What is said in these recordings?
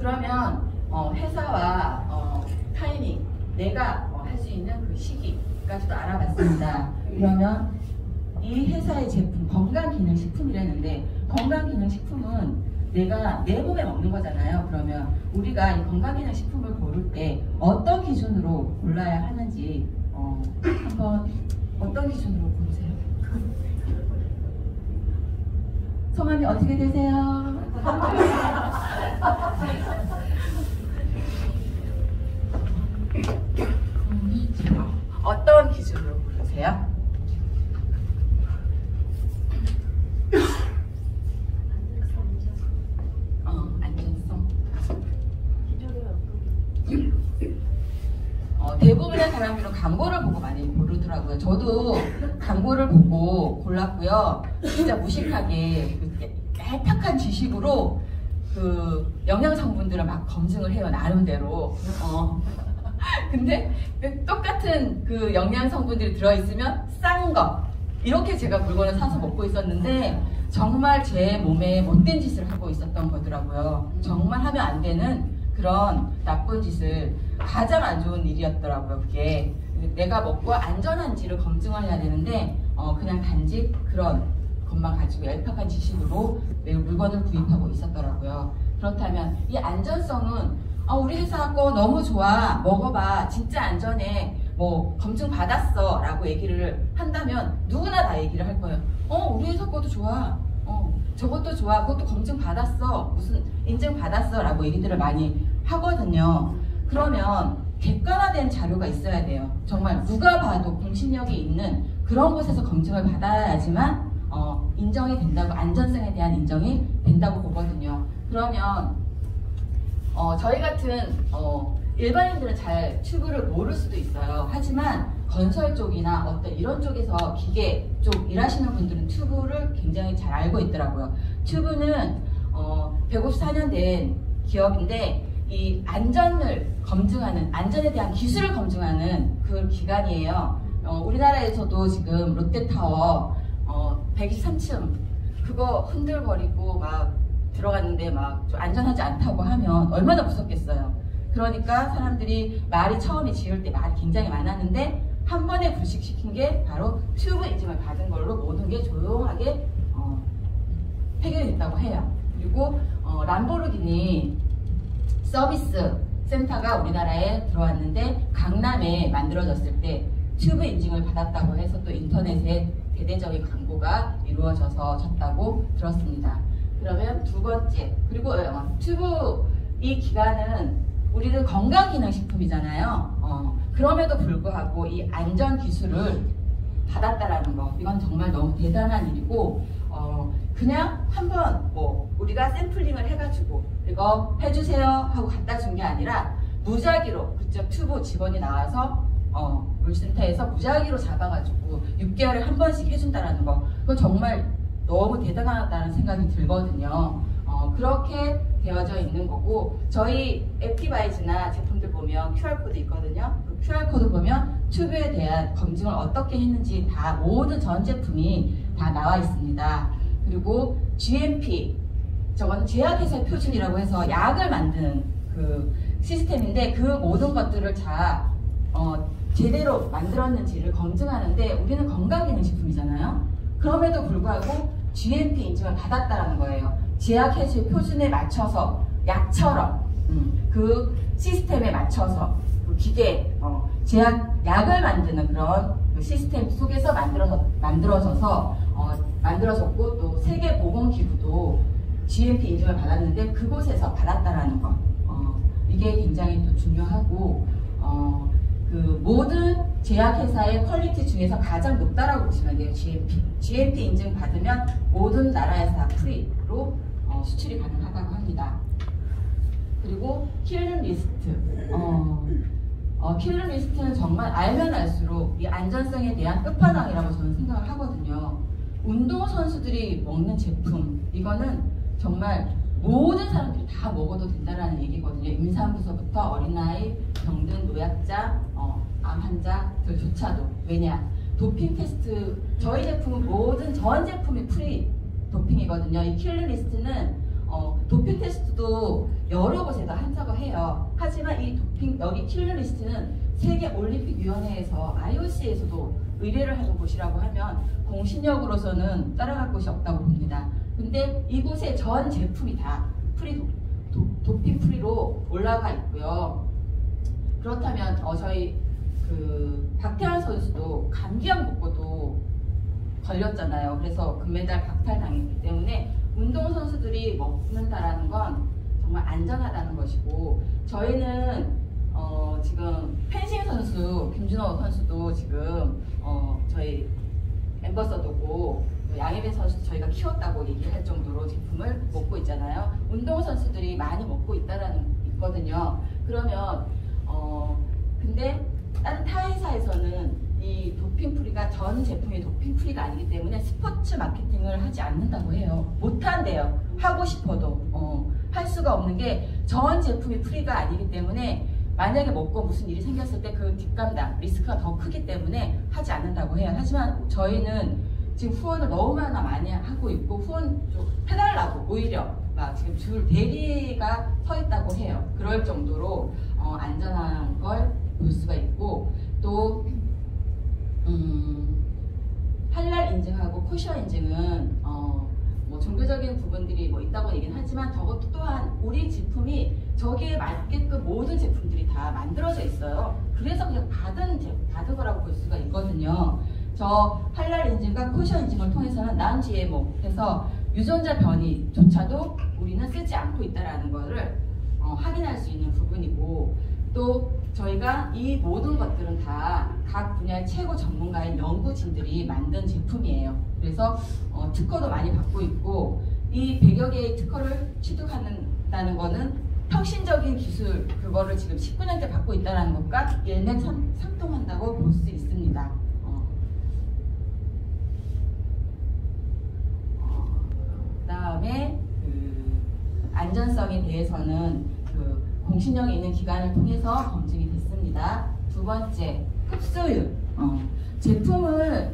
그러면 회사와 타이밍, 내가 할 수 있는 그 시기까지도 알아봤습니다. 그러면 이 회사의 제품 건강기능식품이라는데, 건강기능식품은 내가 내 몸에 먹는 거잖아요. 그러면 우리가 이 건강기능식품을 고를 때 어떤 기준으로 골라야 하는지 한번 어떤 기준으로 고르세요? 성함이 어떻게 되세요? 어떤 기준으로 고르세요? 안전성. 대부분의 사람들은 광고를 보고 많이 고르더라고요. 저도 광고를 보고 골랐고요. 진짜 무식하게 깨끗한 지식으로 그 영양 성분들을 막 검증을 해요, 나름대로. 근데 똑같은 그 영양 성분들이 들어있으면 싼 거, 이렇게 제가 물건을 사서 먹고 있었는데 정말 제 몸에 못된 짓을 하고 있었던 거더라고요. 정말 하면 안 되는 그런 나쁜 짓을, 가장 안 좋은 일이었더라고요. 그게 내가 먹고 안전한지를 검증을 해야 되는데 그냥 단지 그런 것만 가지고 얄팍한 지식으로 물건을 구입하고 있었더라고요. 그렇다면 이 안전성은 우리 회사 거 너무 좋아, 먹어봐, 진짜 안전해, 뭐 검증 받았어 라고 얘기를 한다면 누구나 다 얘기를 할 거예요. 우리 회사 거도 좋아, 저것도 좋아, 그것도 검증 받았어, 무슨 인증 받았어 라고 얘기들을 많이 하거든요. 그러면 객관화된 자료가 있어야 돼요. 정말 누가 봐도 공신력이 있는 그런 곳에서 검증을 받아야지만 인정이 된다고, 안전성에 대한 인정이 된다고 보거든요. 그러면 저희 같은 일반인들은 잘 튜브를 모를 수도 있어요. 하지만 건설 쪽이나 어떤 이런 쪽에서 기계 쪽 일하시는 분들은 튜브를 굉장히 잘 알고 있더라고요. 튜브는 154년 된 기업인데 이 안전을 검증하는, 안전에 대한 기술을 검증하는 그 기관이에요. 우리나라에서도 지금 롯데타워 123층 그거 흔들거리고 막 들어갔는데 막 좀 안전하지 않다고 하면 얼마나 무섭겠어요. 그러니까 사람들이 말이 처음에 지을 때 말이 굉장히 많았는데 한 번에 불식시킨 게 바로 튜브 인증을 받은 걸로 모든 게 조용하게 해결이 됐다고 해요. 그리고 람보르기니 서비스 센터가 우리나라에 들어왔는데 강남에 만들어졌을 때 튜브 인증을 받았다고 해서 또 인터넷에 대대적인 광고가 이루어져서 졌다고 들었습니다. 그러면 두 번째, 그리고 튜브 이 기관은 우리는 건강기능식품이잖아요. 그럼에도 불구하고 이 안전기술을 받았다라는 거, 이건 정말 너무 대단한 일이고 그냥 한번 뭐 우리가 샘플링을 해가지고 이거 해주세요 하고 갖다 준 게 아니라 무작위로 그쪽 튜브 직원이 나와서 물센터에서 무작위로 잡아가지고 6개월에 한 번씩 해준다라는 거, 그건 정말 너무 대단하다는 생각이 들거든요. 그렇게 되어져 있는 거고, 저희 액티바이즈나 제품들 보면 QR코드 있거든요. 그 QR코드 보면 튜브에 대한 검증을 어떻게 했는지 다 모든 전 제품이 다 나와 있습니다. 그리고 GMP, 저건 제약회사의 표준이라고 해서 약을 만드는 그 시스템인데 그 모든 것들을 다 제대로 만들었는지를 검증하는데 우리는 건강기능식품이잖아요. 그럼에도 불구하고 GMP 인증을 받았다는 거예요. 제약회사의 표준에 맞춰서 약처럼 그 시스템에 맞춰서 그 기계, 제약약을 만드는 그런 그 시스템 속에서 만들어졌고 또 세계보건기구도 GMP 인증을 받았는데 그곳에서 받았다라는 거, 이게 굉장히 또 중요하고 그 모든 제약회사의 퀄리티 중에서 가장 높다라고 보시면 돼요. GMP 인증 받으면 모든 나라에서 다 프리로 수출이 가능하다고 합니다. 그리고 킬링 리스트. 킬링 리스트는 정말 알면 알수록 이 안전성에 대한 끝판왕이라고 저는 생각을 하거든요. 운동선수들이 먹는 제품, 이거는 정말 모든 사람들이 다 먹어도 된다는 얘기거든요. 임산부서부터 어린아이, 병든 노약자, 암 환자들조차도. 왜냐? 도핑 테스트, 저희 제품은 모든 전 제품이 프리 도핑이거든요. 이 킬링 리스트는 도핑 테스트도 여러 곳에서 한다고 해요. 하지만 이 도핑, 여기 킬러리스트는 세계올림픽위원회에서 IOC에서도 의뢰를 하는 곳이라고 하면 공신력으로서는 따라갈 곳이 없다고 봅니다. 근데 이곳에 전 제품이 다 도핑 프리로 올라가 있고요. 그렇다면 저희 박태환 선수도 감기약 먹고도 걸렸잖아요. 그래서 금메달 박탈당했기 때문에 운동선수들이 먹는다라는 건 정말 안전하다는 것이고, 저희는 지금 펜싱 선수 김준호 선수도 지금 저희 엠버서더고 양혜빈 선수도 저희가 키웠다고 얘기할 정도로 제품을 먹고 있잖아요. 운동선수들이 많이 먹고 있거든요. 그러면 근데 다른 타 회사에서는 이 도핑 프리가 전 제품이 도핑 프리가 아니기 때문에 스포츠 마케팅을 하지 않는다고 해요. 못한대요. 하고 싶어도 할 수가 없는 게 전 제품이 프리가 아니기 때문에 만약에 먹고 무슨 일이 생겼을 때 그 뒷감당 리스크가 더 크기 때문에 하지 않는다고 해요. 하지만 저희는 지금 후원을 너무나 많이 하고 있고, 후원 좀 해달라고 오히려 막 지금 줄 대리가 서 있다고 해요. 그럴 정도로 안전한 걸 볼 수가 있고, 또 할랄 인증하고 코셔 인증은 뭐 종교적인 부분들이 뭐 있다고 얘기는 하지만 저것 또한 우리 제품이 저기에 맞게끔 모든 제품들이 다 만들어져 있어요. 그래서 그냥 받은 거라고 볼 수가 있거든요. 저 할랄 인증과 코셔 인증을 통해서는 난GMO해서 유전자 변이조차도 우리는 쓰지 않고 있다는 것을 확인할 수 있는 부분이고, 또 저희가 이 모든 것들은 다 각 분야의 최고 전문가인 연구진들이 만든 제품이에요. 그래서 특허도 많이 받고 있고, 이 100여 개의 특허를 취득한다는 거는 혁신적인 기술, 그거를 지금 19년째 받고 있다는 것과 일맥상통한다고 볼 수 있습니다. 그다음에 안전성에 대해서는 공신력이 있는 기관을 통해서 검증이 됐습니다. 두 번째, 흡수율. 제품을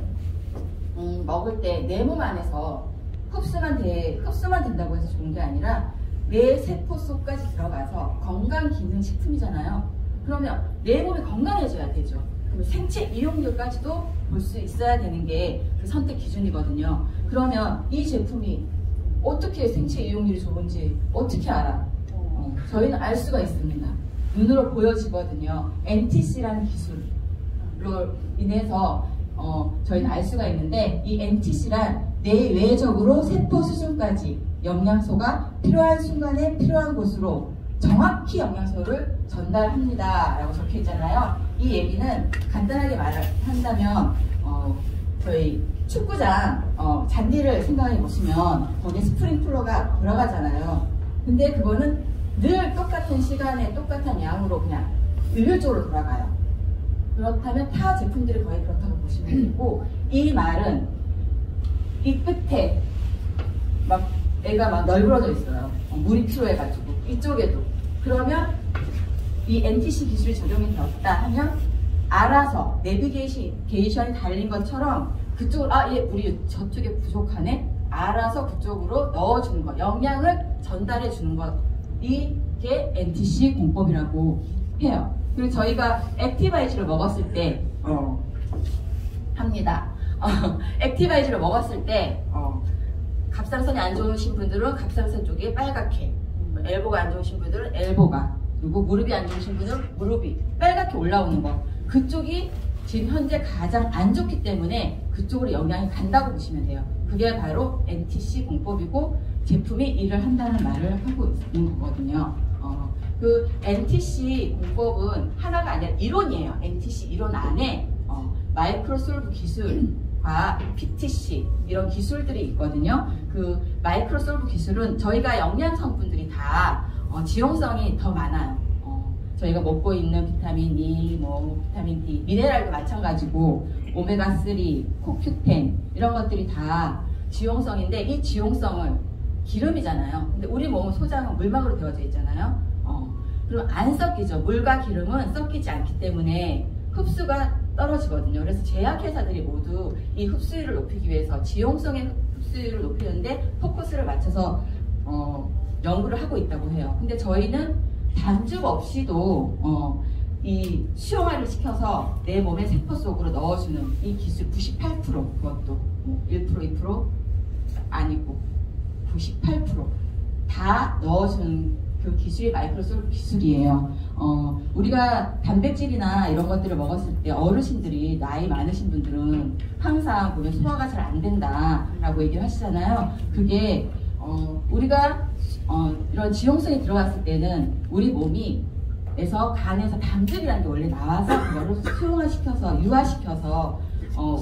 먹을 때 내 몸 안에서 흡수만 된다고 해서 좋은 게 아니라 내 세포 속까지 들어가서 건강기능식품이잖아요. 그러면 내 몸이 건강해져야 되죠. 그럼 생체 이용률까지도 볼 수 있어야 되는 게 그 선택 기준이거든요. 그러면 이 제품이 어떻게 생체 이용률이 좋은지 어떻게 알아? 저희는 알 수가 있습니다. 눈으로 보여지거든요. NTC라는 기술로 인해서 저희는 알 수가 있는데, 이 NTC란 내외적으로 세포 수준까지 영양소가 필요한 순간에 필요한 곳으로 정확히 영양소를 전달합니다 라고 적혀 있잖아요. 이 얘기는 간단하게 말을 한다면 저희 축구장 잔디를 생각해 보시면 거기에 스프링클러가 돌아가잖아요. 근데 그거는 늘 똑같은 시간에 똑같은 양으로 그냥 일률적으로 돌아가요. 그렇다면 타 제품들이 거의 그렇다고 보시면 되고, 이 말은 이 끝에 막 애가 막 널브러져 있어요. 물이 필요해가지고 이쪽에도. 그러면 이 NTC 기술이 적용이 되었다 하면 알아서 내비게이션이 달린 것처럼 그쪽으로 얘 우리 저쪽에 부족하네, 알아서 그쪽으로 넣어주는 것, 영양을 전달해 주는 것, 이게 NTC 공법이라고 해요. 그리고 저희가 액티바이즈를 먹었을 때 합니다. 액티바이즈를 먹었을 때 갑상선이 안 좋으신 분들은 갑상선 쪽이 빨갛게, 엘보가 안 좋으신 분들은 엘보가, 그리고 무릎이 안 좋으신 분들은 무릎이 빨갛게 올라오는 거, 그쪽이 지금 현재 가장 안 좋기 때문에 그쪽으로 영향이 간다고 보시면 돼요. 그게 바로 NTC 공법이고 제품이 일을 한다는 말을 하고 있는 거거든요. 그 NTC 공법은 하나가 아니라 이론이에요. NTC 이론 안에 마이크로솔브 기술과 PTC 이런 기술들이 있거든요. 그 마이크로솔브 기술은 저희가 영양 성분들이 다 지용성이 더 많아요. 저희가 먹고 있는 비타민 E, 비타민 D, 미네랄도 마찬가지고 오메가3, 코큐텐 이런 것들이 다 지용성인데, 이 지용성은 기름이잖아요. 근데 우리 몸은 소장은 물막으로 되어져 있잖아요. 그럼 안 섞이죠. 물과 기름은 섞이지 않기 때문에 흡수가 떨어지거든요. 그래서 제약회사들이 모두 이 흡수율을 높이기 위해서 지용성의 흡수율을 높이는데 포커스를 맞춰서 연구를 하고 있다고 해요. 근데 저희는 단죽 없이도 이 수용화를 시켜서 내 몸의 세포 속으로 넣어주는 이 기술 98% 그것도 1% 2% 아니고 98%다 넣어주는 그 기술이 마이크로솔브 기술이에요. 우리가 단백질이나 이런 것들을 먹었을 때 어르신들이 나이 많으신 분들은 항상 보면 소화가 잘 안 된다라고 얘기를 하시잖아요. 그게 우리가 이런 지용성이 들어갔을 때는 우리 몸이 에서 간에서 단백이라는 게 원래 나와서 그거를 수용화시켜서 유화시켜서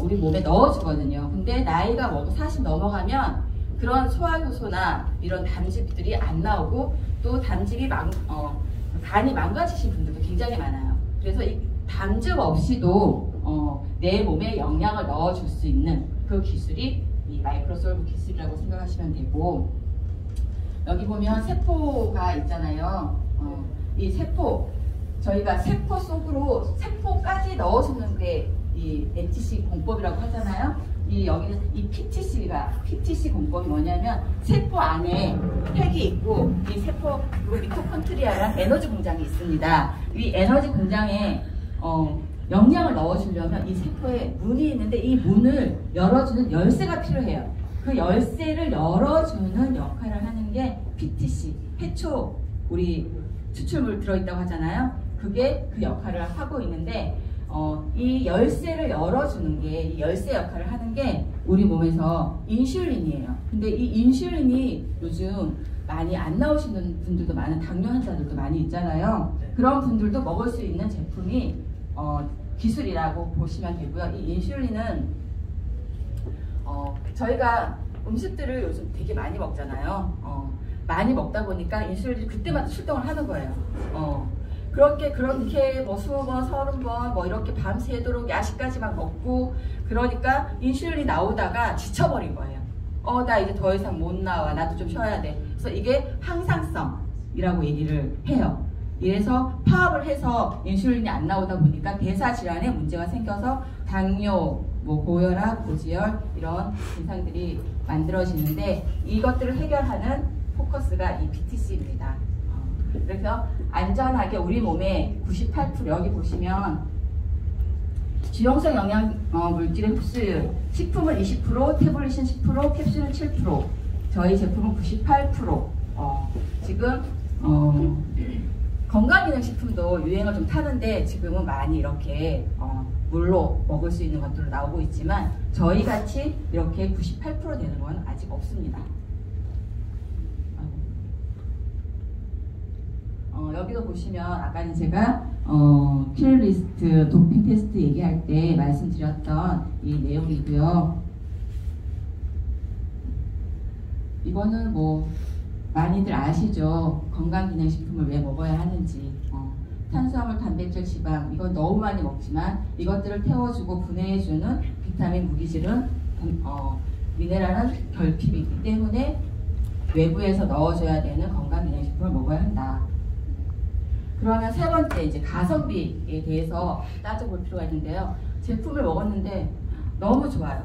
우리 몸에 넣어주거든요. 근데 나이가 40 넘어가면 그런 소화효소나 이런 단즙들이 안 나오고 또 단즙이 간이 망가지신 분들도 굉장히 많아요. 그래서 이 단즙 없이도 내 몸에 영양을 넣어줄 수 있는 그 기술이 이 마이크로솔브 기술이라고 생각하시면 되고, 여기 보면 세포가 있잖아요. 이 세포, 저희가 세포 속으로 세포까지 넣어주는 게 이 NTC 공법이라고 하잖아요. 여기는 이 PTC 공법이 뭐냐면 세포 안에 핵이 있고 이 세포 미토콘트리아랑 에너지 공장이 있습니다. 이 에너지 공장에 영양을 넣어주려면 이 세포에 문이 있는데 이 문을 열어주는 열쇠가 필요해요. 그 열쇠를 열어주는 역할을 하는 게 PTC, 해초 우리 추출물 들어있다고 하잖아요. 그게 그 역할을 하고 있는데 이 열쇠를 열어주는 게, 이 열쇠 역할을 하는 게 우리 몸에서 인슐린이에요. 근데 이 인슐린이 요즘 많이 안 나오시는 분들도 많은 당뇨 환자들도 많이 있잖아요. 그런 분들도 먹을 수 있는 제품이 기술이라고 보시면 되고요. 이 인슐린은 저희가 음식들을 요즘 되게 많이 먹잖아요. 많이 먹다 보니까 인슐린이 그때마다 출동을 하는 거예요. 그렇게 뭐 20번, 30번 뭐 이렇게 밤새도록 야식까지 막 먹고 그러니까 인슐린이 나오다가 지쳐버린 거예요. 나 이제 더 이상 못 나와. 나도 좀 쉬어야 돼. 그래서 이게 항상성이라고 얘기를 해요. 이래서 파업을 해서 인슐린이 안 나오다 보니까 대사 질환에 문제가 생겨서 당뇨, 뭐 고혈압, 고지혈 이런 증상들이 만들어지는데 이것들을 해결하는 포커스가 이 PTC입니다. 그래서 안전하게 우리 몸의 98% 여기 보시면 지용성 영양 물질의 흡수율, 식품은 20%, 태블릿은 10%, 캡슐은 7%, 저희 제품은 98%. 지금 건강기능식품도 유행을 좀 타는데 지금은 많이 이렇게 물로 먹을 수 있는 것들로 나오고 있지만 저희 같이 이렇게 98% 되는 건 아직 없습니다. 여기도 보시면 아까는 제가 킬리스트 도핑 테스트 얘기할 때 말씀드렸던 이 내용이고요. 이거는 뭐 많이들 아시죠? 건강기능식품을 왜 먹어야 하는지. 탄수화물, 단백질, 지방 이건 너무 많이 먹지만 이것들을 태워주고 분해해주는 비타민, 무기질은 미네랄은 결핍이기 때문에 외부에서 넣어줘야 되는 건강기능식품을 먹어야 한다. 그러면 세 번째 이제 가성비에 대해서 따져볼 필요가 있는데요. 제품을 먹었는데 너무 좋아요.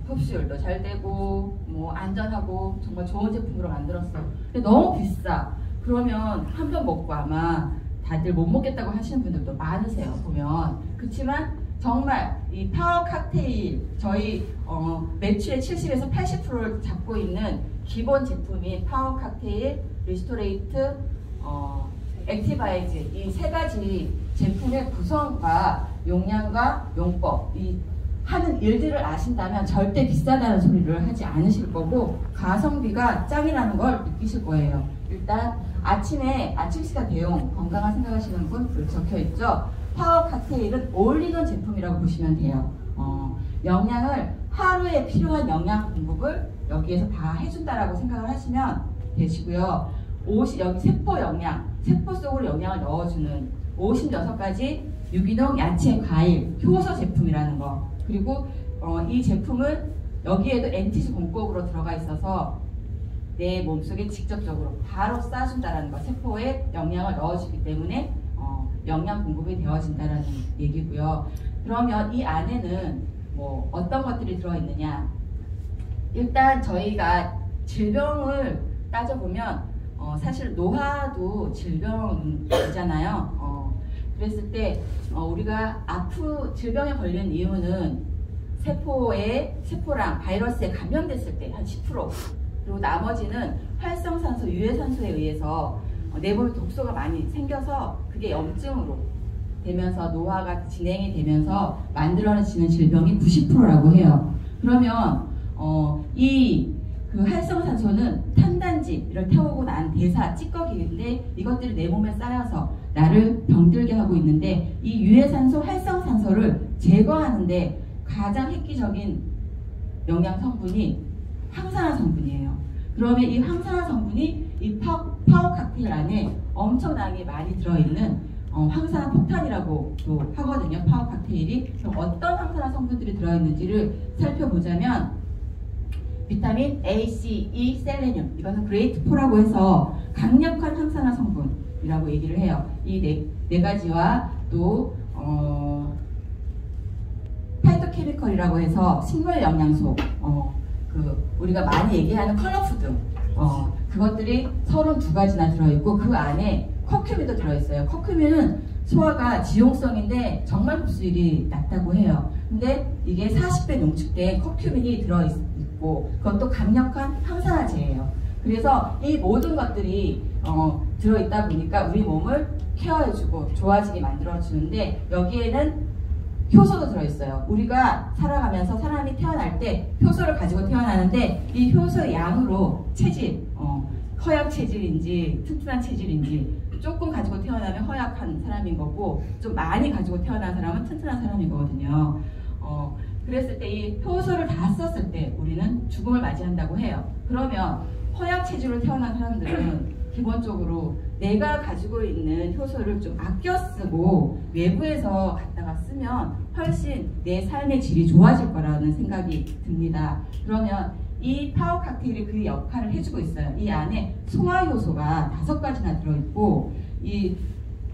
흡수율도 잘 되고 뭐 안전하고 정말 좋은 제품으로 만들었어요. 근데 너무 비싸. 그러면 한 번 먹고 아마 다들 못 먹겠다고 하시는 분들도 많으세요. 보면. 그렇지만 정말 이 파워 칵테일 저희 매출의 70에서 80%를 잡고 있는 기본 제품인 파워 칵테일, 리스토레이트, 액티바이즈 이 세 가지 제품의 구성과 용량과 용법 이 하는 일들을 아신다면 절대 비싸다는 소리를 하지 않으실 거고 가성비가 짱이라는 걸 느끼실 거예요. 일단 아침에 아침 식사 대용 건강한 생각하시는 분 적혀 있죠. 파워 칵테일은 올리는 제품이라고 보시면 돼요. 영양을 하루에 필요한 영양 공급을 여기에서 다 해준다라고 생각을 하시면 되시고요. 여기 세포 영양, 세포 속으로 영양을 넣어주는 56가지 유기농 야채, 과일, 효소 제품이라는 거. 그리고 이 제품은 여기에도 NTC 공법으로 들어가 있어서 내 몸속에 직접적으로 바로 쏴준다는 거. 세포에 영양을 넣어주기 때문에 영양 공급이 되어진다는 얘기고요. 그러면 이 안에는 뭐 어떤 것들이 들어있느냐. 일단 저희가 질병을 따져보면 사실 노화도 질병이잖아요. 그랬을 때 우리가 질병에 걸리는 이유는 세포랑 바이러스에 감염됐을 때 한 10%, 그리고 나머지는 활성산소, 유해산소에 의해서 내 몸에 독소가 많이 생겨서 그게 염증으로 되면서 노화가 진행이 되면서 만들어지는 질병이 90%라고 해요. 그러면 그 활성산소는 탄단지를 태우고 난 대사, 찌꺼기인데 이것들이 내 몸에 쌓여서 나를 병들게 하고 있는데, 이 유해산소, 활성산소를 제거하는데 가장 획기적인 영양 성분이 항산화 성분이에요. 그러면 이 항산화 성분이 이 파워 칵테일 안에 엄청나게 많이 들어있는 항산화 폭탄이라고 또 하거든요. 파워 칵테일이. 그럼 어떤 항산화 성분들이 들어있는지를 살펴보자면, 비타민 A, C, E, 셀레늄, 이거는 그레이트 4라고 해서 강력한 항산화 성분이라고 얘기를 해요. 이 네 가지와 또 파이토케미컬이라고 해서 식물 영양소, 우리가 많이 얘기하는 컬러푸드, 그것들이 32가지나 들어있고, 그 안에 커큐민도 들어있어요. 커큐민은 소화가 지용성인데 정말 흡수율이 낮다고 해요. 근데 이게 40배 농축된 커큐민이 들어있고, 그것도 강력한 항산화제예요. 그래서 이 모든 것들이 들어있다 보니까 우리 몸을 케어해주고 좋아지게 만들어주는데, 여기에는 효소도 들어있어요. 우리가 살아가면서 사람이 태어날 때 효소를 가지고 태어나는데, 이 효소의 양으로 체질, 허약 체질인지 튼튼한 체질인지, 조금 가지고 태어나면 허약한 사람인 거고, 좀 많이 가지고 태어난 사람은 튼튼한 사람인 거거든요. 그랬을 때 이 효소를 다 썼을 때 우리는 죽음을 맞이한다고 해요. 그러면 허약 체질로 태어난 사람들은 기본적으로 내가 가지고 있는 효소를 좀 아껴 쓰고 외부에서 갖다가 쓰면 훨씬 내 삶의 질이 좋아질 거라는 생각이 듭니다. 그러면 이 파워 칵테일이 그 역할을 해주고 있어요. 이 안에 소화 효소가 5가지나 들어있고,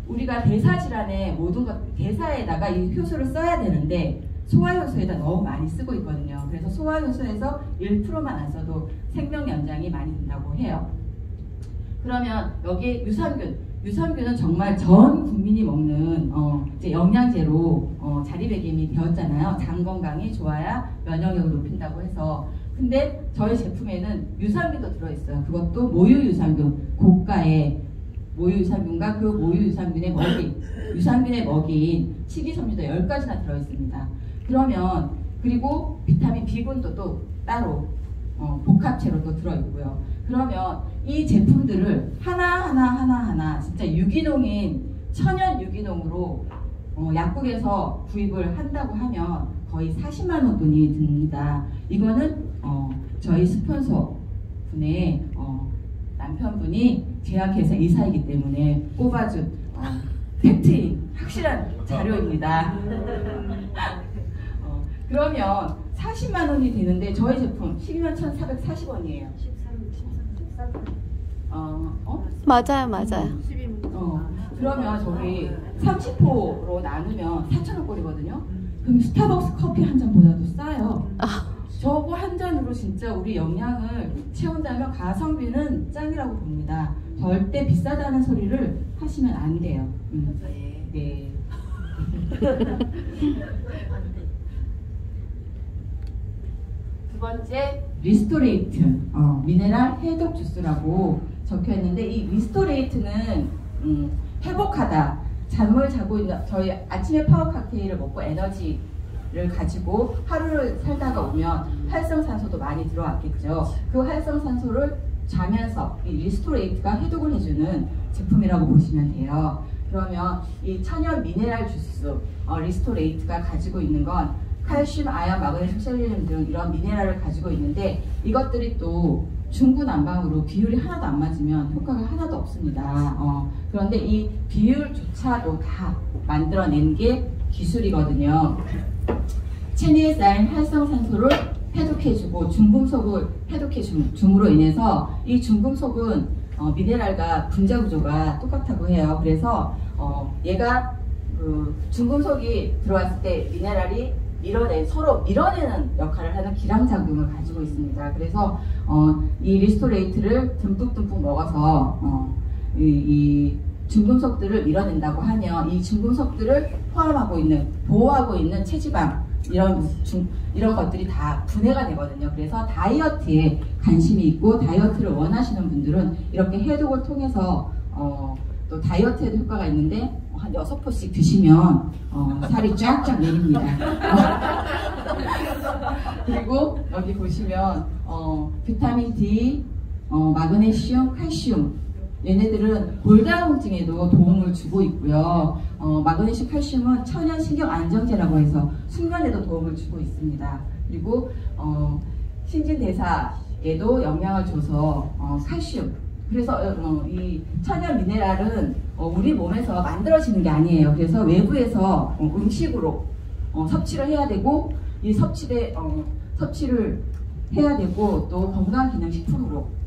우리가 대사 질환의 모든 것, 대사에다가 이 효소를 써야 되는데 소화 효소에다 너무 많이 쓰고 있거든요. 그래서 소화 효소에서 1%만 안 써도 생명 연장이 많이 된다고 해요. 그러면 여기에 유산균은 정말 전 국민이 먹는 이제 영양제로 자리매김이 되었잖아요. 장 건강이 좋아야 면역력을 높인다고 해서. 근데 저희 제품에는 유산균도 들어있어요. 그것도 모유 유산균, 고가의 모유 유산균과 그 모유 유산균의 유산균의 먹인 식이섬유도 10가지나 들어있습니다. 그러면 그리고 비타민 B군도 또 따로 복합체로 또 들어있고요. 그러면 이 제품들을 하나하나 진짜 천연 유기농으로 약국에서 구입을 한다고 하면 거의 40만 원 돈이 듭니다. 이거는 저희 스폰서 분의 남편분이 제약회사 이사이기 때문에 뽑아준 팩트인 확실한 자료입니다. 그러면 40만 원이 되는데 저희 제품 12만 1,440원이에요. 맞아요. 그러면 저기 30호로 나누면 4,000원꼴이거든요. 그럼 스타벅스 커피 한 잔보다도 싸요. 저거 한 잔으로 진짜 우리 영양을 채운다면 가성비는 짱이라고 봅니다. 절대 비싸다는 소리를 하시면 안 돼요. 네. 두 번째, 리스토레이트, 미네랄 해독 주스라고 적혀 있는데, 이 리스토레이트는 회복하다, 잠을 자고 있는, 저희 아침에 파워 칵테일을 먹고 에너지를 가지고 하루를 살다가 오면 활성산소도 많이 들어왔겠죠. 그 활성산소를 자면서 이 리스토레이트가 해독을 해주는 제품이라고 보시면 돼요. 그러면 이 천연 미네랄 주스 리스토레이트가 가지고 있는 건 칼슘, 아연, 마그네슘, 셀레늄 등 이런 미네랄을 가지고 있는데, 이것들이 또 중구난방으로 비율이 하나도 안 맞으면 효과가 하나도 없습니다. 그런데 이 비율조차도 다 만들어낸 게 기술이거든요. 체내에 쌓인 활성산소를 해독해주고 중금속을 해독해줌으로 인해서 이 중금속은 미네랄과 분자 구조가 똑같다고 해요. 그래서 얘가 중금속이 들어왔을 때 미네랄이 서로 밀어내는 역할을 하는 기량작용을 가지고 있습니다. 그래서 이 리스토레이트를 듬뿍듬뿍 먹어서 이 중금속들을 밀어낸다고 하면 이 중금속들을 보호하고 있는 체지방 이런 것들이 다 분해가 되거든요. 그래서 다이어트에 관심이 있고 다이어트를 원하시는 분들은 이렇게 해독을 통해서 또 다이어트에도 효과가 있는데 한 6포씩 드시면 살이 쫙쫙 내립니다. 그리고 여기 보시면 비타민 D, 마그네슘, 칼슘 얘네들은 골다공증에도 도움을 주고 있고요. 마그네슘, 칼슘은 천연 신경 안정제라고 해서 숙면에도 도움을 주고 있습니다. 그리고 신진대사에도 영향을 줘서 칼슘. 그래서 이 천연 미네랄은 우리 몸에서 만들어지는 게 아니에요. 그래서 외부에서 음식으로 섭취를 해야 되고 이 섭취를 해야 되고 또 건강기능식품으로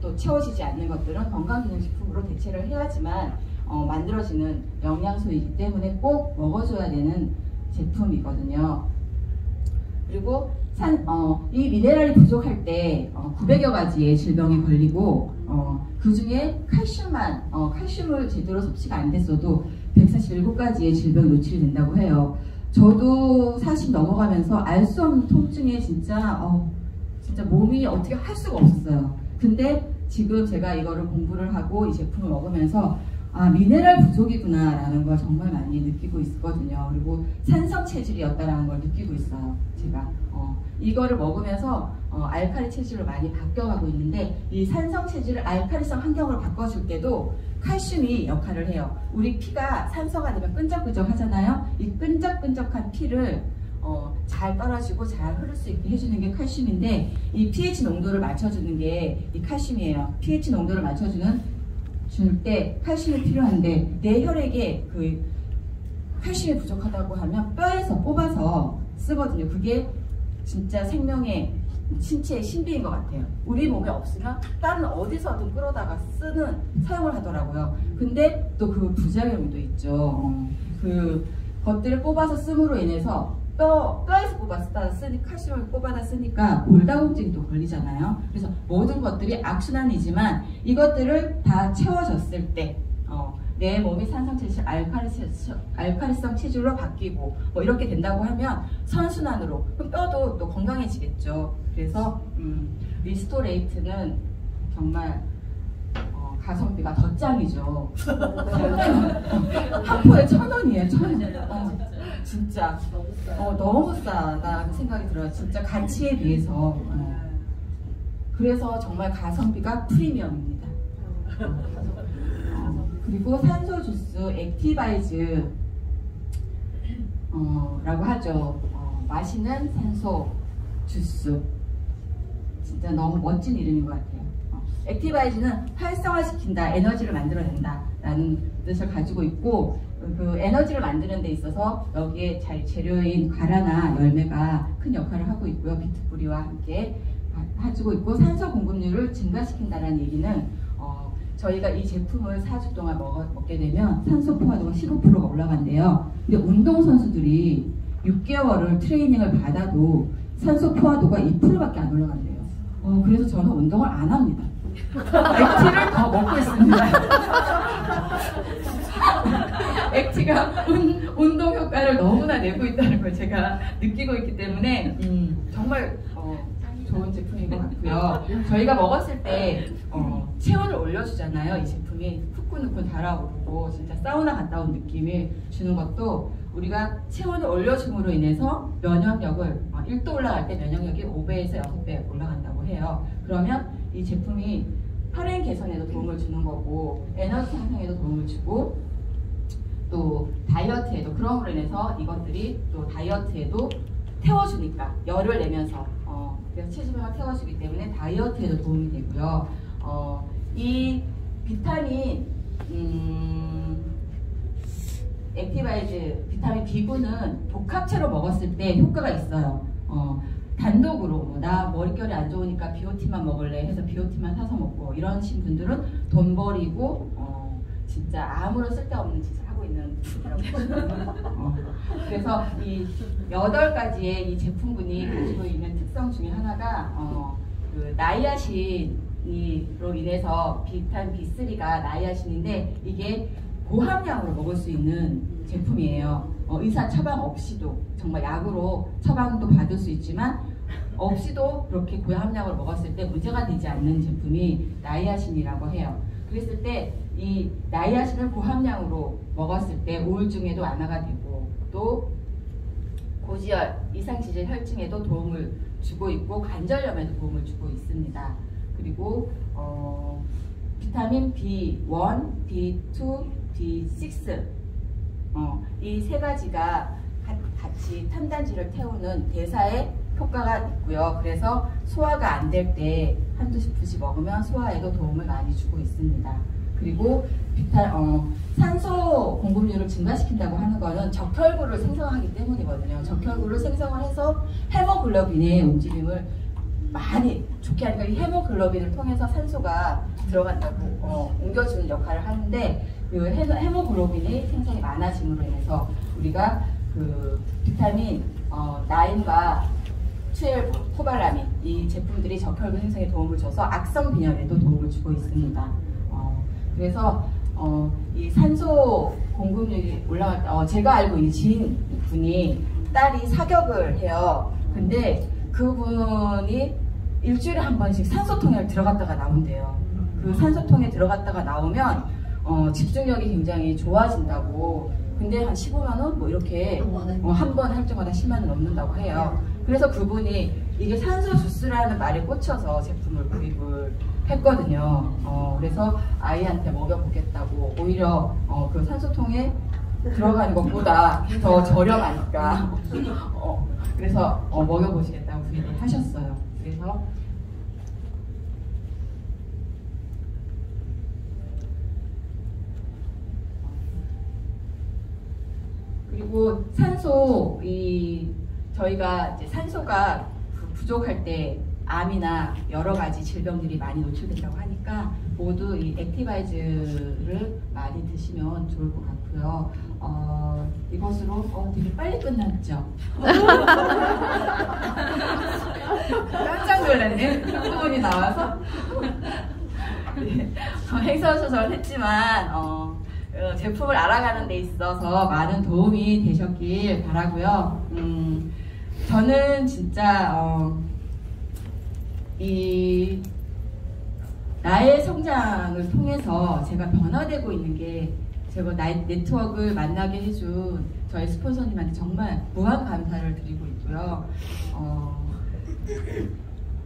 또 채워지지 않는 것들은 건강기능식품으로 대체를 해야지만 만들어지는 영양소이기 때문에 꼭 먹어줘야 되는 제품이거든요. 그리고 이 미네랄이 부족할 때 900여 가지의 질병에 걸리고 그 중에 칼슘을 제대로 섭취가 안 됐어도 147가지의 질병에 노출이 된다고 해요. 저도 40 넘어가면서 알 수 없는 통증에 진짜 몸이 어떻게 할 수가 없었어요. 근데 지금 제가 이거를 공부를 하고 이 제품을 먹으면서 미네랄 부족이구나 라는 걸 정말 많이 느끼고 있거든요. 그리고 산성 체질이었다라는 걸 느끼고 있어요. 제가 이거를 먹으면서 알칼리 체질로 많이 바뀌어가고 있는데 이 산성 체질을 알칼리성 환경으로 바꿔줄 때도 칼슘이 역할을 해요. 우리 피가 산소가 되면 끈적끈적 하잖아요. 이 끈적끈적한 피를 잘 떨어지고 잘 흐를 수 있게 해주는 게 칼슘인데 이 pH 농도를 맞춰주는 게 이 칼슘이에요. pH 농도를 줄 때 칼슘이 필요한데 내 혈액에 그 칼슘이 부족하다고 하면 뼈에서 뽑아서 쓰거든요. 그게 진짜 생명의 신체의 신비인 것 같아요. 우리 몸에 없으면 다른 어디서든 끌어다가 사용을 하더라고요. 근데 또 그 부작용도 있죠. 그 것들을 뽑아서 씀으로 인해서 뼈에서 칼슘을 뽑아다 쓰니까 골다공증도 걸리잖아요. 그래서 모든 것들이 악순환이지만 이것들을 다 채워졌을 때 내 몸이 산성체질, 알칼리성 체질로 바뀌고 이렇게 된다고 하면 선순환으로 그럼 뼈도 또 건강해지겠죠. 그래서 리스토레이트는 정말 가성비가 덧짱이죠. 한 포에 1,000원이에요. 1,000원. 진짜 너무 싸다는 생각이 들어요. 진짜 가치에 비해서. 그래서 정말 가성비가 프리미엄입니다. 그리고 산소 주스 액티바이즈 라고 하죠. 마시는 산소 주스. 진짜 너무 멋진 이름인 것 같아요. 액티바이즈는 활성화시킨다, 에너지를 만들어낸다 라는 뜻을 가지고 있고 그 에너지를 만드는 데 있어서 여기에 재료인 과라나 열매가 큰 역할을 하고 있고요. 비트뿌리와 함께 가지고 있고 산소 공급률을 증가시킨다는 얘기는 저희가 이 제품을 4주 동안 먹게 되면 산소 포화도가 15%가 올라간대요. 근데 운동선수들이 6개월을 트레이닝을 받아도 산소 포화도가 2%밖에 안 올라간대요. 그래서 저는 운동을 안 합니다. 액티를 더 먹고 있습니다. 액티가 운동 효과를 너무나 내고 있다는 걸 제가 느끼고 있기 때문에 정말 좋은 제품인 것 같고요. 저희가 먹었을 때 체온을 올려주잖아요. 이 제품이 후끈후끈 달아오르고 진짜 사우나 갔다 온 느낌을 주는 것도 우리가 체온을 올려줌으로 인해서 면역력을 1도 올라갈 때 면역력이 5배에서 6배 올라간다고 해요. 그러면 이 제품이 혈행 개선에도 도움을 주는 거고 에너지 상승에도 도움을 주고 또 다이어트에도 그럼으로 인해서 이것들이 또 다이어트에도 태워주니까 열을 내면서 그래서 체지방을 태워주기 때문에 다이어트에도 도움이 되고요. 이 비타민 액티바이즈 비타민 B9는 복합체로 먹었을 때 효과가 있어요. 단독으로 나 머릿결이 안 좋으니까 비오틴만 먹을래 해서 비오틴만 사서 먹고 이러신 분들은 돈 버리고 진짜 아무런 쓸데없는 짓을 하고 있는 그래서 이 8가지의 이 제품군이 가지고 있는 특성 중에 하나가 그 나이아신으로 인해서 비타민 B3가 나이아신인데 이게 고함량으로 먹을 수 있는 제품이에요. 의사 처방 없이도 정말 약으로 처방도 받을 수 있지만 없이도 그렇게 고함량으로 먹었을 때 문제가 되지 않는 제품이 나이아신이라고 해요. 그랬을 때 이 나이아신을 고함량으로 먹었을 때 우울증에도 완화가 되고 또 고지혈, 이상지질 혈증에도 도움을 주고 있고 관절염에도 도움을 주고 있습니다. 그리고 비타민 B1, B2, B6 이 세 가지가 같이 탄단지를 태우는 대사에 효과가 있고요. 그래서 소화가 안 될 때 한두 스푼씩 먹으면 소화에도 도움을 많이 주고 있습니다. 그리고 산소 공급률을 증가시킨다고 하는 것은 적혈구를 생성하기 때문이거든요. 적혈구를 생성을 해서 헤모글로빈의 움직임을 많이 좋게 하니까 이 헤모글로빈을 통해서 산소가 들어간다고 옮겨주는 역할을 하는데 그 헤모글로빈의 생성이 많아짐으로 인해서 우리가 그 비타민 9과 12 코발라민 이 제품들이 적혈구 생성에 도움을 줘서 악성 빈혈에도 도움을 주고 있습니다. 그래서 이 산소 공급률이 올라갈 때 제가 알고 있는 지인분이 딸이 사격을 해요. 근데 그분이 일주일에 한 번씩 산소통에 들어갔다가 나온대요. 그 산소통에 들어갔다가 나오면 집중력이 굉장히 좋아진다고. 근데 한 15만 원 뭐 이렇게 한 번 할 때마다 10만 원 넘는다고 해요. 그래서 그분이 이게 산소 주스라는 말에 꽂혀서 제품을 구입을 했거든요. 그래서 아이한테 먹여보겠다고. 오히려 그 산소통에 들어가는 것보다 더 저렴하니까 그래서 먹여보시겠다고 구입을 하셨어요. 그래서 그리고 산소 저희가 이제 산소가 부족할 때 암이나 여러 가지 질병들이 많이 노출된다고 하니까 모두 이 액티바이즈를 많이 드시면 좋을 것 같고요. 이것으로 되게 빨리 끝났죠. 깜짝 놀랐네. 부분이 나와서 네, 행사소설 했지만 제품을 알아가는 데 있어서 많은 도움이 되셨길 바라고요. 저는 진짜 이 나의 성장을 통해서 제가 변화되고 있는 게 제가 네트워크를 만나게 해준 저희 스폰서님한테 정말 무한 감사를 드리고 있고요.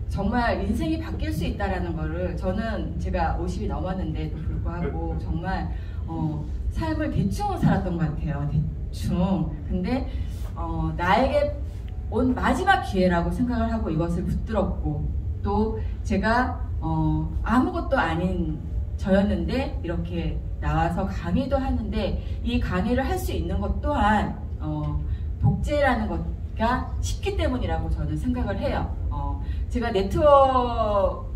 정말 인생이 바뀔 수 있다라는 거를 저는 제가 50이 넘었는데도 불구하고 정말 삶을 대충 살았던 것 같아요. 대충. 근데 나에게 온 마지막 기회라고 생각을 하고 이것을 붙들었고 또 제가 아무것도 아닌 저였는데 이렇게 나와서 강의도 하는데 이 강의를 할 수 있는 것 또한 복제라는 것가 쉽기 때문이라고 저는 생각을 해요. 제가 네트워크를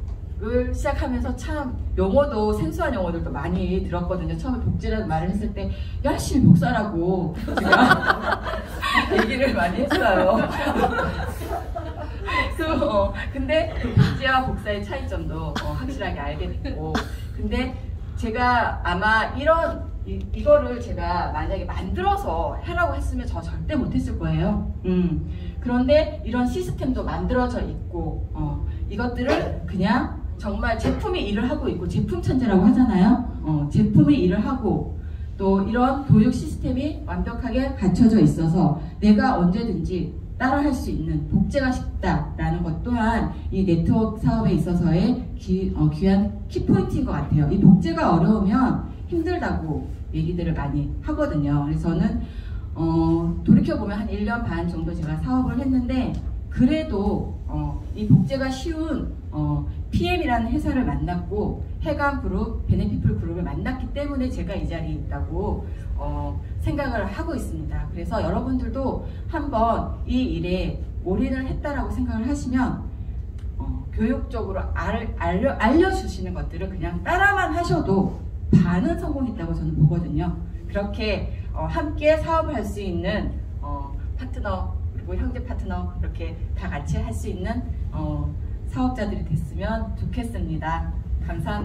시작하면서 참 용어도 생소한 용어들도 많이 들었거든요. 처음에 복제라는 말을 했을 때 열심히 복사라고 제가 얘기를 많이 했어요. 근데 복제와 복사의 차이점도 확실하게 알게 됐고 근데 제가 아마 이거를 제가 만약에 만들어서 해라고 했으면 저 절대 못했을 거예요. 그런데 이런 시스템도 만들어져 있고 이것들을 그냥 정말 제품이 일을 하고 있고 제품 천재라고 하잖아요. 제품이 일을 하고 또 이런 교육 시스템이 완벽하게 갖춰져 있어서 내가 언제든지 따라 할 수 있는 복제가 쉽다라는 것 또한 이 네트워크 사업에 있어서의 귀한 키포인트인 것 같아요. 이 복제가 어려우면 힘들다고 얘기들을 많이 하거든요. 그래서 저는 돌이켜보면 한 1년 반 정도 제가 사업을 했는데 그래도 이 복제가 쉬운 PM이라는 회사를 만났고 해강그룹, 베네피플 그룹을 만났기 때문에 제가 이 자리에 있다고 생각을 하고 있습니다. 그래서 여러분들도 한번 이 일에 올인을 했다라고 생각을 하시면 교육적으로 알려주시는 것들을 그냥 따라만 하셔도 반은 성공했다고 저는 보거든요. 그렇게 함께 사업을 할 수 있는 파트너 그리고 형제 파트너 이렇게 다 같이 할 수 있는 사업자들이 됐으면 좋겠습니다. 감사합니다.